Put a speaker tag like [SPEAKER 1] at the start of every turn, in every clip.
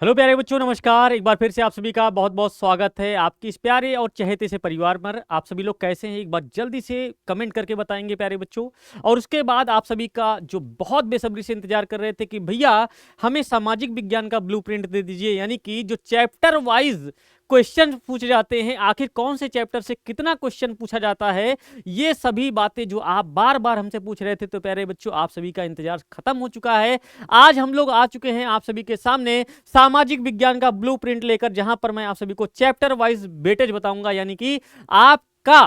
[SPEAKER 1] Hello प्यारे बच्चों, नमस्कार। एक बार फिर से आप सभी का बहुत बहुत स्वागत है आपकी इस प्यारे और चहेते से परिवार पर। आप सभी लोग कैसे हैं, एक बार जल्दी से कमेंट करके बताएंगे प्यारे बच्चों। और उसके बाद आप सभी का जो बहुत बेसब्री से इंतजार कर रहे थे कि भैया हमें सामाजिक विज्ञान का ब्लूप्रिंट दे दीजिए, यानी कि जो चैप्टर वाइज क्वेश्चन पूछे जाते हैं, आखिर कौन से चैप्टर से कितना क्वेश्चन पूछा जाता है, ये सभी बातें जो आप बार बार हमसे पूछ रहे थे। तो प्यारे बच्चों, आप सभी का इंतजार खत्म हो चुका है। आज हम लोग आ चुके हैं आप सभी के सामने सामाजिक विज्ञान का ब्लूप्रिंट लेकर, जहां पर मैं आप सभी को चैप्टर वाइज वेटेज बताऊंगा, यानी कि आपका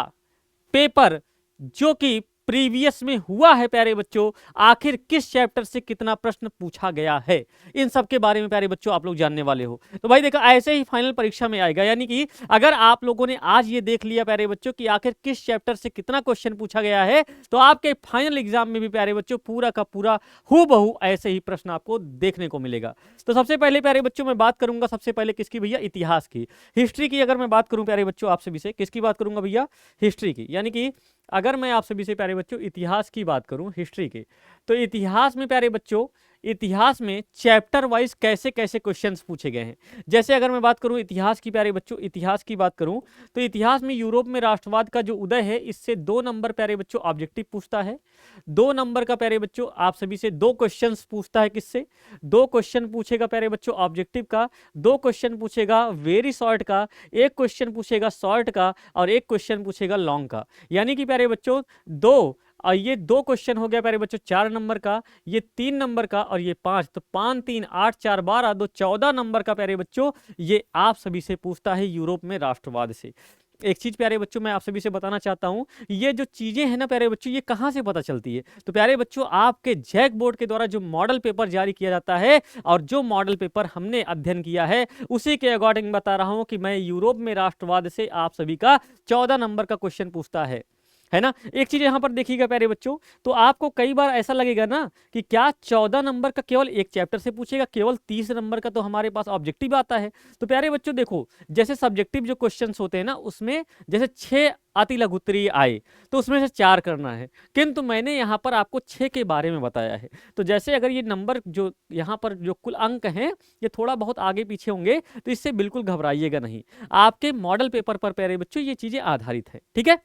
[SPEAKER 1] पेपर जो कि प्रीवियस में हुआ है प्यारे बच्चों, आखिर किस चैप्टर से कितना प्रश्न पूछा गया है, इन सब के बारे में प्यारे बच्चों आप लोग जानने वाले हो। तो भाई देखा, ऐसे ही फाइनल परीक्षा में आएगा, यानी कि अगर आप लोगों ने आज ये देख लिया प्यारे बच्चों कि आखिर किस चैप्टर से कितना क्वेश्चन पूछा गया है, तो आपके फाइनल एग्जाम में भी प्यारे बच्चों पूरा का पूरा हूबहू ऐसे ही प्रश्न आपको देखने को मिलेगा। तो सबसे पहले प्यारे बच्चों मैं बात करूंगा, सबसे पहले किसकी भैया, इतिहास की, हिस्ट्री की। अगर मैं बात करूं प्यारे बच्चों आप सभी से, किसकी बात करूंगा भैया, हिस्ट्री की। यानी कि अगर मैं आप सभी से प्यारे बच्चों इतिहास की बात करूं, हिस्ट्री की, तो इतिहास में प्यारे बच्चों, इतिहास में चैप्टर वाइज कैसे कैसे क्वेश्चंस पूछे गए हैं। जैसे अगर मैं बात करूं इतिहास की प्यारे बच्चों, इतिहास की बात करूं तो इतिहास में यूरोप में राष्ट्रवाद का जो उदय है, इससे 2 नंबर प्यारे बच्चों ऑब्जेक्टिव पूछता है। 2 नंबर का प्यारे बच्चों आप सभी से 2 क्वेश्चंस पूछता है। किससे? 2 क्वेश्चन पूछेगा प्यारे बच्चों ऑब्जेक्टिव का, 2 क्वेश्चन पूछेगा वेरी शॉर्ट का, 1 क्वेश्चन पूछेगा शॉर्ट का, और 1 क्वेश्चन पूछेगा लॉन्ग का। यानी कि प्यारे बच्चों दो, और ये 2 क्वेश्चन हो गया प्यारे बच्चों 4 नंबर का, ये 3 नंबर का, और ये 5। तो 5 3 8 4 12, 2 14 नंबर का प्यारे बच्चों ये आप सभी से पूछता है यूरोप में राष्ट्रवाद से। एक चीज प्यारे बच्चों मैं आप सभी से बताना चाहता हूं, ये जो चीजें हैं ना प्यारे बच्चों, ये कहां से पता चलती है? तो प्यारे बच्चों, आपके जैक बोर्ड के द्वारा जो मॉडल पेपर जारी किया जाता है, और जो मॉडल पेपर हमने अध्ययन किया है, उसी के अकॉर्डिंग बता रहा हूं कि मैं यूरोप में राष्ट्रवाद से आप सभी का 14 नंबर का क्वेश्चन पूछता है ना। एक चीज यहां पर देखिएगा प्यारे बच्चों, तो आपको कई बार ऐसा लगेगा ना कि क्या 14 नंबर का केवल एक चैप्टर से पूछेगा, केवल 30 नंबर का तो हमारे पास ऑब्जेक्टिव आता है। तो प्यारे बच्चों देखो, जैसे सब्जेक्टिव जो क्वेश्चंस होते हैं ना, उसमें जैसे 6 अति लघु उत्तरीय आए, तो उसमें से 4 करना है, किंतु मैंने यहाँ पर आपको 6 के बारे में बताया है। तो जैसे अगर ये नंबर जो यहाँ पर जो कुल अंक हैं, ये थोड़ा बहुत आगे पीछे होंगे, तो इससे बिल्कुल घबराइएगा नहीं। आपके मॉडल पेपर पर प्यारे बच्चों ये चीजें आधारित है, ठीक है।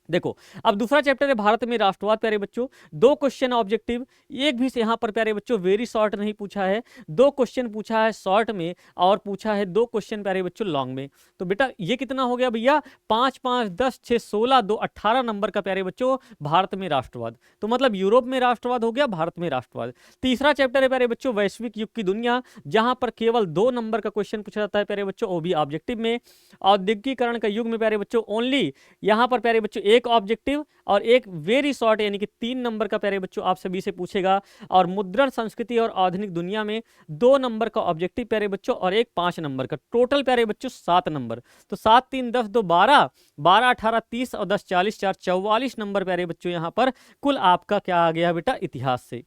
[SPEAKER 1] देखो, अब दूसरा चैप्टर है भारत में राष्ट्रवाद प्यारे बच्चों। 2 क्वेश्चन ऑब्जेक्टिव, एक भी यहाँ पर प्यारे बच्चों वेरी शॉर्ट नहीं पूछा है। 2 क्वेश्चन पूछा है शॉर्ट में, और पूछा है 2 क्वेश्चन प्यारे बच्चों लॉन्ग में। तो बेटा ये कितना हो गया भैया, 5 5 10 6 16, 2 18 नंबर का प्यारे बच्चों भारत में राष्ट्रवाद। तो मतलब यूरोप में राष्ट्रवाद हो गया, भारत में राष्ट्रवाद। तीसरा चैप्टर है प्यारे बच्चों वैश्विक युग की दुनिया, जहां पर केवल 2 नंबर का क्वेश्चन पूछा जाता है प्यारे बच्चों, वो भी ऑब्जेक्टिव में। औद्योगिकीकरण का युग में प्यारे बच्चों ओनली यहाँ पर प्यारे बच्चों एक ऑब्जेक्टिव और एक वेरी शॉर्ट, यानी कि 3 नंबर का प्यारे बच्चों आप सभी से पूछेगा। और मुद्रण संस्कृति और आधुनिक दुनिया में 2 नंबर का ऑब्जेक्टिव प्यारे बच्चों, और एक 5 नंबर का, टोटल प्यारे बच्चों 7 नंबर। तो 7 3 10 2 12, 12 18 30, और 10 40 4 44 नंबर प्यारे बच्चों यहाँ पर कुल आपका क्या आ गया बेटा, इतिहास से।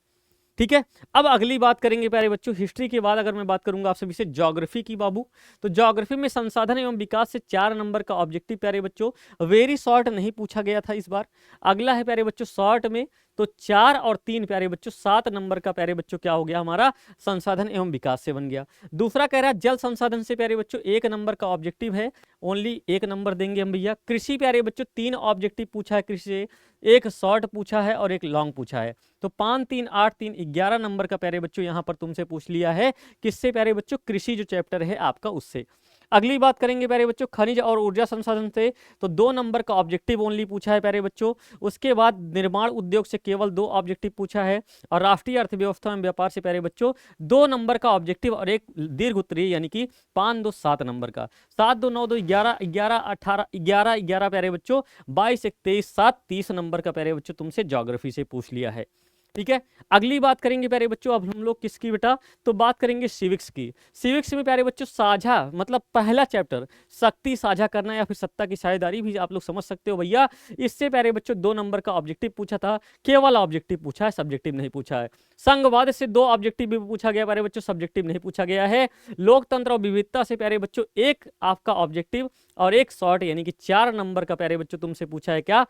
[SPEAKER 1] ठीक है। अब अगली बात करेंगे प्यारे बच्चों हिस्ट्री के बाद, अगर मैं बात करूंगा आप सभी से ज्योग्राफी की बाबू, तो ज्योग्राफी में संसाधन एवं विकास से 4 नंबर का ऑब्जेक्टिव प्यारे बच्चों, वेरी शॉर्ट नहीं पूछा गया था इस बार। अगला है प्यारे बच्चों शॉर्ट में, तो 4 और 3 प्यारे बच्चों 7 नंबर का प्यारे बच्चों क्या हो गया हमारा, संसाधन एवं विकास से बन गया। दूसरा कह रहा है जल संसाधन से प्यारे बच्चों 1 नंबर का ऑब्जेक्टिव है, ओनली 1 नंबर देंगे हम भैया। कृषि प्यारे बच्चों 3 ऑब्जेक्टिव पूछा है कृषि से, एक शॉर्ट पूछा है और एक लॉन्ग पूछा है। तो 5 3 8 3 11 नंबर का प्यारे बच्चों यहां पर तुमसे पूछ लिया है, किससे प्यारे बच्चों, कृषि जो चैप्टर है आपका उससे। अगली बात करेंगे प्यारे बच्चों खनिज और ऊर्जा संसाधन से, तो 2 नंबर का ऑब्जेक्टिव ओनली पूछा है प्यारे बच्चों। उसके बाद निर्माण उद्योग से केवल 2 ऑब्जेक्टिव पूछा है, और राष्ट्रीय अर्थव्यवस्था एवं व्यापार से प्यारे बच्चों 2 नंबर का ऑब्जेक्टिव और एक दीर्घ उत्तरीय, यानी कि 5 2 7 नंबर का। 7 2 9 2 11 11 18 11 11 प्यारे बच्चों 22 1 23 7 30 नंबर का प्यारे बच्चों तुमसे ज्योग्राफी से पूछ लिया है। ठीक है। अगली बात करेंगे प्यारे बच्चों अब हम लोग किसकी बेटा, तो बात करेंगे सिविक्स की। सिविक्स में प्यारे बच्चों साझा, मतलब पहला चैप्टर शक्ति साझा करना या फिर सत्ता की साझेदारी भी आप लोग समझ सकते हो भैया। इससे प्यारे बच्चों 2 नंबर का ऑब्जेक्टिव पूछा था, केवल ऑब्जेक्टिव पूछा है, सब्जेक्टिव नहीं पूछा है। संघवाद से 2 ऑब्जेक्टिव भी पूछा गया प्यारे बच्चों, सब्जेक्टिव नहीं पूछा गया है। लोकतंत्र और विविधता से प्यारे बच्चों एक आपका ऑब्जेक्टिव और एक शॉर्ट, यानी कि 4 नंबर का प्यारे बच्चों तुमसे पूछा है क्या,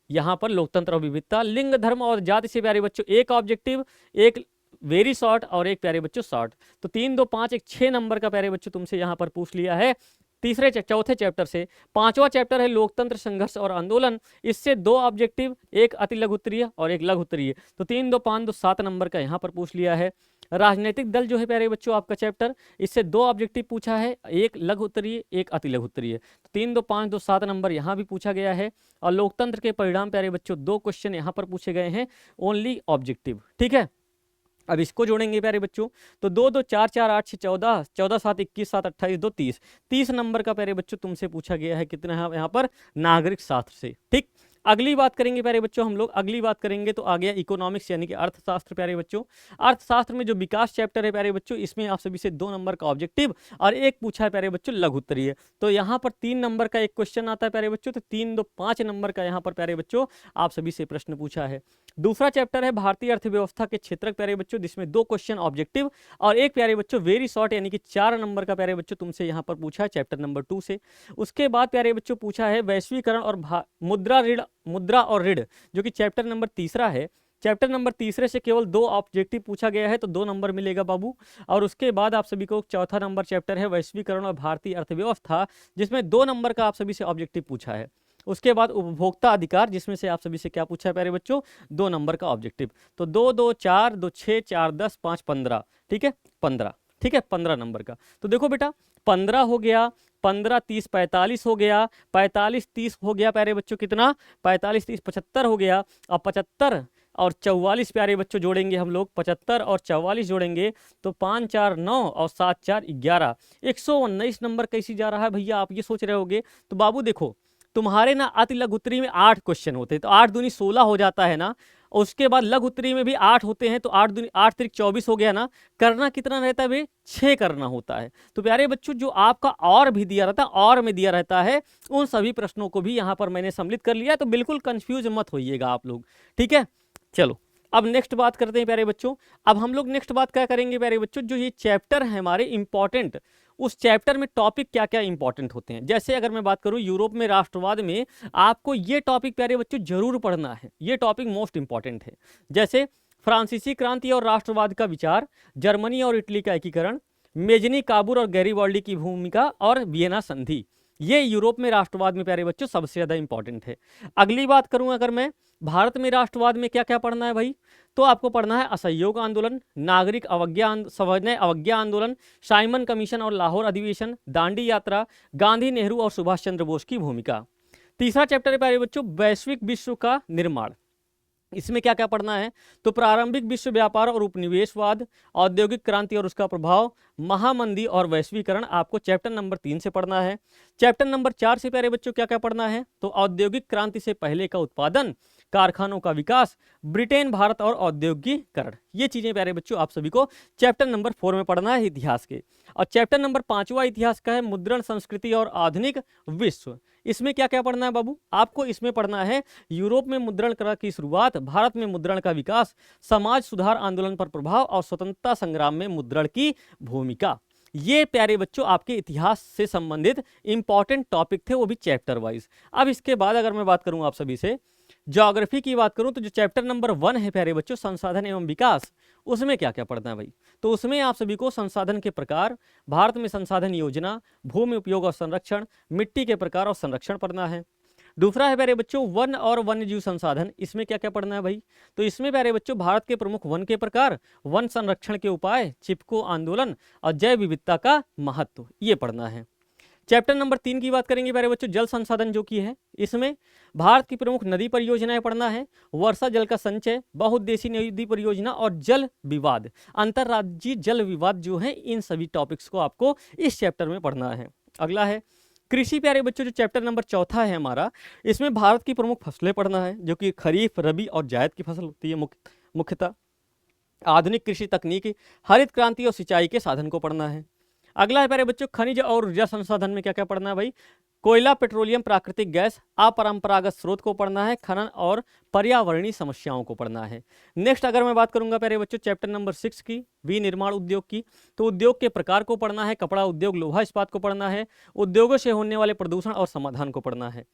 [SPEAKER 1] यहाँ पर लोकतंत्र और विविधता। लिंग धर्म और जाति से प्यारे बच्चों एक ऑब्जेक्टिव, एक वेरी शॉर्ट और एक प्यारे बच्चों शॉर्ट। तो 3 2 5 एक 6 नंबर का प्यारे बच्चों तुमसे यहाँ पर पूछ लिया है चौथे चैप्टर से। पांचवा चैप्टर है लोकतंत्र संघर्ष और आंदोलन। इससे 2 ऑब्जेक्टिव, एक अति लघु उत्तरीय और एक लघु उत्तरीय। तो 3 2 5 2 7 नंबर का यहाँ पर पूछ लिया है। राजनीतिक दल जो है प्यारे बच्चों आपका चैप्टर, इससे 2 ऑब्जेक्टिव पूछा है, एक लघु उत्तरीय एक अति लघु उत्तरीय। तो 3 2 5 2 7 नंबर यहाँ भी पूछा गया है। और लोकतंत्र के परिणाम प्यारे बच्चों 2 क्वेश्चन यहाँ पर पूछे गए हैं, ओनली ऑब्जेक्टिव। ठीक है, अब इसको जोड़ेंगे प्यारे बच्चों तो 2 2 4 4 8 6 14 14 7 21 7 28 2 30 30 नंबर का प्यारे बच्चों तुमसे पूछा गया है कितना है यहाँ पर नागरिक शास्त्र से। ठीक, अगली बात करेंगे प्यारे बच्चों हम लोग, अगली बात करेंगे तो आ गया इकोनॉमिक्स यानी कि अर्थशास्त्र प्यारे बच्चों। अर्थशास्त्र में जो विकास चैप्टर है प्यारे बच्चों, इसमें आप सभी से 2 नंबर का ऑब्जेक्टिव और एक पूछा है प्यारे बच्चों लघु उत्तरीय। तो यहाँ पर 3 नंबर का एक क्वेश्चन आता है प्यारे बच्चों, तो 3 2 5 नंबर का यहाँ पर प्यारे बच्चों आप सभी से प्रश्न पूछा है। दूसरा चैप्टर है भारतीय अर्थव्यवस्था के क्षेत्रक प्यारे बच्चों, जिसमें 2 क्वेश्चन ऑब्जेक्टिव और एक प्यारे बच्चों वेरी शॉर्ट यानी कि 4 नंबर का प्यारे बच्चों तुमसे यहाँ पर पूछा है चैप्टर नंबर 2 से। उसके बाद प्यारे बच्चों पूछा है वैश्वीकरण और मुद्रा और ऋण, जो कि चैप्टर नंबर 3 है। चैप्टर नंबर 3 से केवल 2 ऑब्जेक्टिव पूछा गया है, तो 2 नंबर मिलेगा बाबू। और उसके बाद आप सभी को चौथा नंबर चैप्टर है वैश्वीकरण और भारतीय अर्थव्यवस्था, जिसमें 2 नंबर का आप सभी से ऑब्जेक्टिव पूछा है। उसके बाद उपभोक्ता अधिकार, जिसमें से आप सभी से क्या पूछा है प्यारे बच्चों 2 नंबर का ऑब्जेक्टिव। तो 2 2 4 2 6 4 10 5 15, ठीक है 15, ठीक है 15 नंबर का। तो देखो बेटा 15 हो गया, 15 30 45 हो गया, 45 30 हो गया प्यारे बच्चों कितना 45 30 75 हो गया। अब 75 और 44 प्यारे बच्चों जोड़ेंगे हम लोग, 75 और 44 जोड़ेंगे तो 5 4 9 और 7 4 11, 119 नंबर कैसी जा रहा है भैया, आप ये सोच रहे होगे। तो बाबू देखो तुम्हारे ना अति लघु उत्तरी में 8 क्वेश्चन होते हैं, तो 8 दूनी 16 हो जाता है ना। उसके बाद लघु उत्तरी में भी 8 होते हैं, तो 8 दूनी 8 त्रिक 24 हो गया ना। करना कितना रहता है भाई 6 करना होता है। तो प्यारे बच्चों जो आपका और भी दिया रहता है, और में दिया रहता है, उन सभी प्रश्नों को भी यहाँ पर मैंने सम्मिलित कर लिया, तो बिल्कुल कंफ्यूज मत होइएगा आप लोग। ठीक है, चलो अब नेक्स्ट बात करते हैं प्यारे बच्चों। अब हम लोग नेक्स्ट बात क्या करेंगे प्यारे बच्चों, जो ये चैप्टर है हमारे इंपॉर्टेंट, उस चैप्टर में टॉपिक क्या क्या इंपॉर्टेंट होते हैं। जैसे अगर मैं बात करूं यूरोप में राष्ट्रवाद में, आपको ये टॉपिक प्यारे बच्चों जरूर पढ़ना है, ये टॉपिक मोस्ट इंपॉर्टेंट है। जैसे फ्रांसीसी क्रांति और राष्ट्रवाद का विचार, जर्मनी और इटली का एकीकरण, मेजनी काबूर और गैरीबाल्डी की भूमिका और वियना संधि, ये यूरोप में राष्ट्रवाद में प्यारे बच्चों सबसे ज्यादा इंपॉर्टेंट है। अगली बात करूं अगर मैं भारत में राष्ट्रवाद में क्या क्या पढ़ना है भाई, तो आपको पढ़ना है असहयोग आंदोलन, नागरिक अवज्ञा आंदोलन, साइमन कमीशन और लाहौर अधिवेशन, दांडी यात्रा, गांधी नेहरू और सुभाष चंद्र बोस की भूमिका। तीसरा चैप्टर है प्यारे बच्चों वैश्विक विश्व का निर्माण। इसमें क्या क्या पढ़ना है, तो प्रारंभिक विश्व व्यापार और उपनिवेशवाद, औद्योगिक क्रांति और उसका प्रभाव, महामंदी और वैश्वीकरण, आपको चैप्टर नंबर 3 से पढ़ना है। चैप्टर नंबर 4 से प्यारे बच्चों क्या क्या पढ़ना है, तो औद्योगिक क्रांति से पहले का उत्पादन, कारखानों का विकास, ब्रिटेन भारत और औद्योगिकरण, ये चीजें प्यारे बच्चों आप सभी को चैप्टर नंबर 4 में पढ़ना है इतिहास के। और चैप्टर नंबर 5वां इतिहास का है मुद्रण संस्कृति और आधुनिक विश्व। इसमें क्या क्या पढ़ना है बाबू, आपको इसमें पढ़ना है यूरोप में मुद्रण कला की शुरुआत, भारत में मुद्रण का विकास, समाज सुधार आंदोलन पर प्रभाव और स्वतंत्रता संग्राम में मुद्रण की भूमिका। ये प्यारे बच्चों आपके इतिहास से संबंधित इंपॉर्टेंट टॉपिक थे, वो भी चैप्टर वाइज। अब इसके बाद अगर मैं बात करूं आप सभी से ज्योग्राफी की बात करूं, तो जो चैप्टर नंबर 1 है प्यारे बच्चों संसाधन एवं विकास, उसमें क्या क्या पढ़ना है भाई, तो उसमें आप सभी को संसाधन के प्रकार, भारत में संसाधन योजना, भूमि उपयोग और संरक्षण, मिट्टी के प्रकार और संरक्षण पढ़ना है। दूसरा है प्यारे बच्चों वन और वन्यजीव संसाधन, इसमें क्या क्या पढ़ना है भाई, तो इसमें प्यारे बच्चों भारत के प्रमुख वन के प्रकार, वन संरक्षण के उपाय, चिपको आंदोलन और जैव विविधता का महत्व, ये पढ़ना है। चैप्टर नंबर 3 की बात करेंगे प्यारे बच्चों जल संसाधन जो की है, इसमें भारत की प्रमुख नदी परियोजनाएं पढ़ना है, वर्षा जल का संचय, बहुउद्देशीय नदी परियोजना और जल विवाद, अंतरराज्यीय जल विवाद जो है, इन सभी टॉपिक्स को आपको इस चैप्टर में पढ़ना है। अगला है कृषि प्यारे बच्चों, जो चैप्टर नंबर 4 है हमारा, इसमें भारत की प्रमुख फसलें पढ़ना है, जो कि खरीफ, रबी और जायद की फसल होती है मुख्यतः। आधुनिक कृषि तकनीक, हरित क्रांति और सिंचाई के साधन को पढ़ना है। अगला है प्यारे बच्चों खनिज और ऊर्जा संसाधन में क्या क्या पढ़ना है भाई, कोयला, पेट्रोलियम, प्राकृतिक गैस, अपरंपरागत स्रोत को पढ़ना है, खनन और पर्यावरणीय समस्याओं को पढ़ना है। नेक्स्ट अगर मैं बात करूंगा प्यारे बच्चों चैप्टर नंबर 6 की, विनिर्माण उद्योग की, तो उद्योग के प्रकार को पढ़ना है, कपड़ा उद्योग, लोहा इस्पात को पढ़ना है, उद्योगों से होने वाले प्रदूषण और समाधान को पढ़ना है।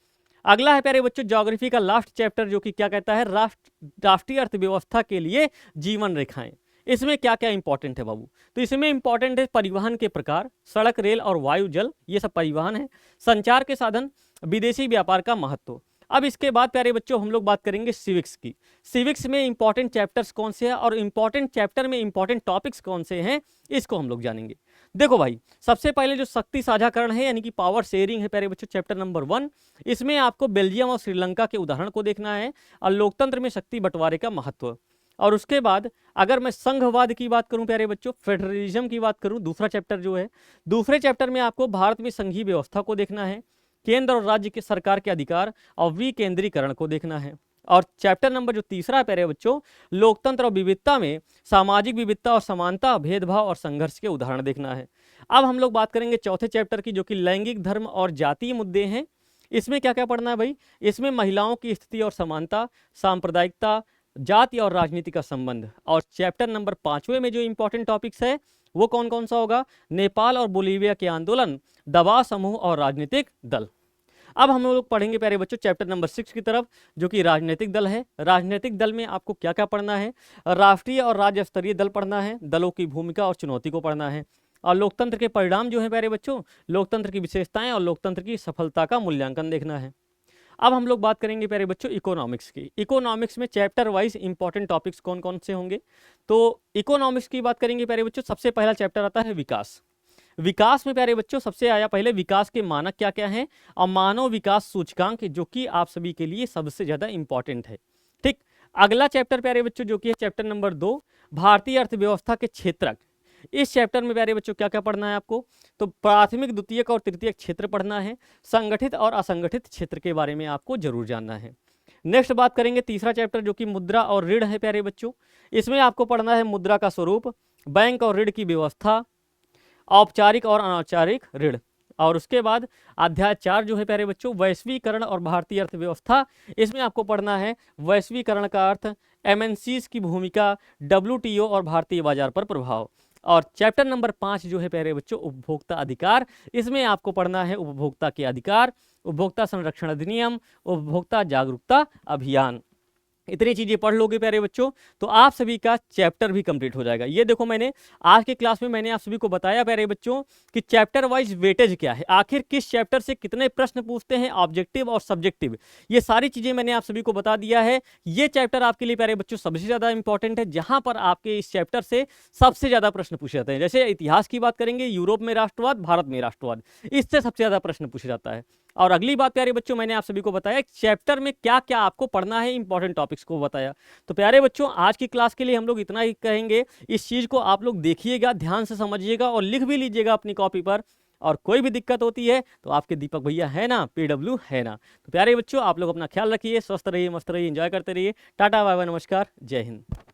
[SPEAKER 1] अगला है प्यारे बच्चों ज्योग्राफी का लास्ट चैप्टर, जो कि क्या कहता है राष्ट्रीय अर्थव्यवस्था के लिए जीवन रेखाएं। इसमें क्या क्या इंपॉर्टेंट है बाबू? तो इसमें इंपॉर्टेंट है परिवहन के प्रकार, सड़क, रेल और वायु जल, ये सब परिवहन है। संचार के साधन, विदेशी व्यापार का महत्व। अब इसके बाद प्यारे बच्चों हम लोग बात करेंगे सिविक्स की। सिविक्स में इंपॉर्टेंट चैप्टर्स कौन से हैं और इंपॉर्टेंट चैप्टर में इंपॉर्टेंट टॉपिक्स कौन से हैं, इसको हम लोग जानेंगे। देखो भाई, सबसे पहले जो शक्ति साझाकरण है यानी कि पावर शेयरिंग है प्यारे बच्चों, चैप्टर नंबर 1। इसमें आपको बेल्जियम और श्रीलंका के उदाहरण को देखना है और लोकतंत्र में शक्ति बंटवारे का महत्व। और उसके बाद अगर मैं संघवाद की बात करूं प्यारे बच्चों, फेडरलिज्म की बात करूं, दूसरा चैप्टर जो है, दूसरे चैप्टर में आपको भारत में संघीय व्यवस्था को देखना है, केंद्र और राज्य के सरकार के अधिकार और विकेंद्रीकरण को देखना है। और चैप्टर नंबर जो तीसरा है प्यारे बच्चों, लोकतंत्र और विविधता में सामाजिक विविधता और समानता, भेदभाव और संघर्ष के उदाहरण देखना है। अब हम लोग बात करेंगे चौथे चैप्टर की, जो कि लैंगिक, धर्म और जातीय मुद्दे हैं। इसमें क्या क्या पढ़ना है भाई? इसमें महिलाओं की स्थिति और समानता, सांप्रदायिकता, जाति और राजनीति का संबंध। और चैप्टर नंबर 5वें में जो इंपॉर्टेंट टॉपिक्स है वो कौन कौन सा होगा? नेपाल और बोलीविया के आंदोलन, दबाव समूह और राजनीतिक दल। अब हम लोग पढ़ेंगे प्यारे बच्चों चैप्टर नंबर 6 की तरफ, जो कि राजनीतिक दल है। राजनीतिक दल में आपको क्या क्या पढ़ना है? राष्ट्रीय और राज्य स्तरीय दल पढ़ना है, दलों की भूमिका और चुनौती को पढ़ना है। और लोकतंत्र के परिणाम जो है प्यारे बच्चों, लोकतंत्र की विशेषताएं और लोकतंत्र की सफलता का मूल्यांकन देखना है। अब हम लोग बात करेंगे प्यारे बच्चों इकोनॉमिक्स की। इकोनॉमिक्स में चैप्टर वाइज इंपॉर्टेंट टॉपिक्स कौन कौन से होंगे? तो इकोनॉमिक्स की बात करेंगे प्यारे बच्चों, सबसे पहला चैप्टर आता है विकास। विकास में प्यारे बच्चों सबसे आया पहले विकास के मानक क्या क्या हैं और मानव विकास सूचकांक, जो कि आप सभी के लिए सबसे ज्यादा इंपॉर्टेंट है। ठीक, अगला चैप्टर प्यारे बच्चों जो कि है चैप्टर नंबर 2, भारतीय अर्थव्यवस्था के क्षेत्रक। इस चैप्टर में प्यारे बच्चों क्या क्या पढ़ना है आपको? तो प्राथमिक, द्वितीयक और तृतीयक क्षेत्र पढ़ना है। संगठित और असंगठित क्षेत्र के बारे में आपको जरूर जानना है। नेक्स्ट बात करेंगे तीसरा चैप्टर जो कि मुद्रा और ऋण है प्यारे बच्चों। इसमें आपको पढ़ना है मुद्रा का स्वरूप, बैंक और ऋण की व्यवस्था, औपचारिक और अनौपचारिक ऋण। और उसके बाद अध्याय 4 जो है प्यारे बच्चों, वैश्वीकरण और भारतीय अर्थव्यवस्था। इसमें आपको पढ़ना है वैश्वीकरण का अर्थ, एमएनसीज की भूमिका, डब्ल्यूटीओ और भारतीय बाजार पर प्रभाव। और चैप्टर नंबर 5 जो है प्यारे बच्चों, उपभोक्ता अधिकार। इसमें आपको पढ़ना है उपभोक्ता के अधिकार, उपभोक्ता संरक्षण अधिनियम, उपभोक्ता जागरूकता अभियान। इतनी चीजें पढ़ लोगे प्यारे बच्चों तो आप सभी का चैप्टर भी कंप्लीट हो जाएगा। ये देखो, मैंने आज के क्लास में मैंने आप सभी को बताया प्यारे बच्चों कि चैप्टर वाइज वेटेज क्या है, आखिर किस चैप्टर से कितने प्रश्न पूछते हैं, ऑब्जेक्टिव और सब्जेक्टिव, ये सारी चीजें मैंने आप सभी को बता दिया है। ये चैप्टर आपके लिए प्यारे बच्चों सबसे ज्यादा इंपॉर्टेंट है, जहां पर आपके इस चैप्टर से सबसे ज्यादा प्रश्न पूछे जाते हैं। जैसे इतिहास की बात करेंगे, यूरोप में राष्ट्रवाद, भारत में राष्ट्रवाद, इससे सबसे ज्यादा प्रश्न पूछा जाता है। और अगली बात प्यारे बच्चों, मैंने आप सभी को बताया चैप्टर में क्या क्या आपको पढ़ना है, इंपॉर्टेंट टॉपिक्स को बताया। तो प्यारे बच्चों आज की क्लास के लिए हम लोग इतना ही कहेंगे। इस चीज को आप लोग देखिएगा, ध्यान से समझिएगा और लिख भी लीजिएगा अपनी कॉपी पर। और कोई भी दिक्कत होती है तो आपके दीपक भैया है ना, PW है ना। तो प्यारे बच्चों आप लोग अपना ख्याल रखिए, स्वस्थ रहिए, मस्त रहिए, एंजॉय करते रहिए। टाटा, बाय बाय, नमस्कार, जय हिंद।